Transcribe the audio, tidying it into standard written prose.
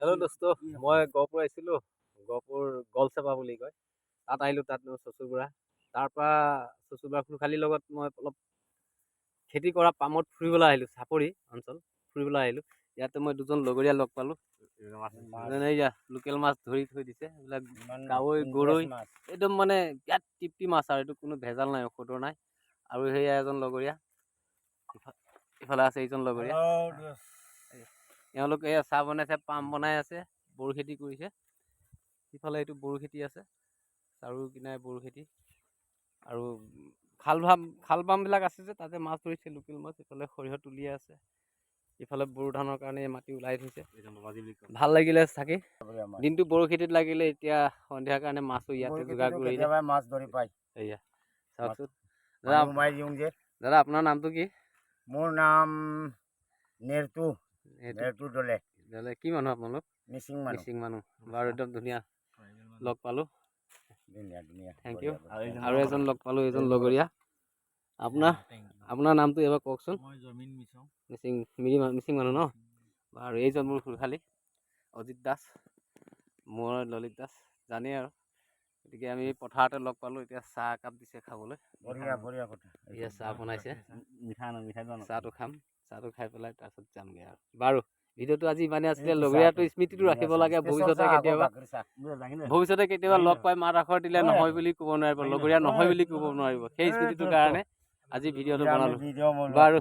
Hello' দোস্ত, মই গহপুৰ আহিছিলোঁ। গহপুৰ গলচেপা বুলি কয়, তাত আহিলোঁ। তাত চচুৰবুৰা, তাৰ পৰা চচুৰবুৰা খুৰখালীৰ লগত মই অলপ খেতি কৰা পামত ফুৰিবলৈ আহিলোঁ। চাপৰি অঞ্চল ফুৰিবলৈ আহিলোঁ। ইয়াতে মই দুজন লগৰীয়া লগ পালোঁ। এয়া লোকেল মাছ ধৰি থৈ দিছে, এইবিলাক কাৱৈ গৰৈ, একদম মানে বিৰাট তৃপ্তি মাছ আৰু এইটো কোনো ভেজাল নাই, ঔষধৰ নাই। আৰু সেয়া এজন লগৰীয়া, ইফালে আছে এইজন লগৰীয়া। এওঁলোকে চাহ বনাইছে, পাম বনাই আছে, বড়ো খেতি কৰিছে। সিফালে এইটো বড়ো খেতি আছে, চাৰু কিনাৰে বড়ো খেতি। আৰু খাল বামবিলাক আছে যে, তাতে মাছ ধৰিছে, লোকেল মাছ। ইফালে সৰিয়হ তুলি আছে, ইফালে বড়ো ধানৰ কাৰণে মাটি ওলাই থৈছে। ভাল লাগিলে থাকি, দিনটো বড়ো খেতিত লাগিলে, এতিয়া সন্ধিয়াৰ কাৰণে মাছো ইয়াতে যোগাৰ কৰিলে। মাছ ধৰি পায়। এয়া চাওকচোন দাদা, আপোনাৰ নামটো কি? মোৰ নাম নেৰতু দলে। কি মানুহ আপোনালোক? মিচিং মানুহ। বাৰু একদম ধুনীয়া লগ পালোঁ, থেংক ইউ। আৰু এজন লগ পালোঁ, এজন লগৰীয়া। আপোনাৰ নামটো এবাৰ কওকচোন। মিচিং মানুহ ন? আৰু এইজন মোৰ খুৰখালী অজিত দাস, মোৰ ললিত দাস, জানেই আৰু। গতিকে আমি পথাৰতে লগ পালোঁ। এতিয়া চাহ একাপ দিছে খাবলৈ। এয়া চাহ বনাইছে, চাহটো খাম। চাহটো খাই পেলাই তাৰপিছত যামগৈ আৰু। বাৰু, ভিডিঅ'টো আজি ইমানে আছিলে। লগৰীয়াটো স্মৃতিটো ৰাখিব লাগে, ভৱিষ্যতে কেতিয়াবা লগ পাই মাত আখৰ দিলে নহয় বুলি ক'ব নোৱাৰিব, লগৰীয়া নহয় বুলি ক'ব নোৱাৰিব। সেই স্মৃতিটোৰ কাৰণে আজি ভিডিঅ'টো বনালোঁ। বাৰু।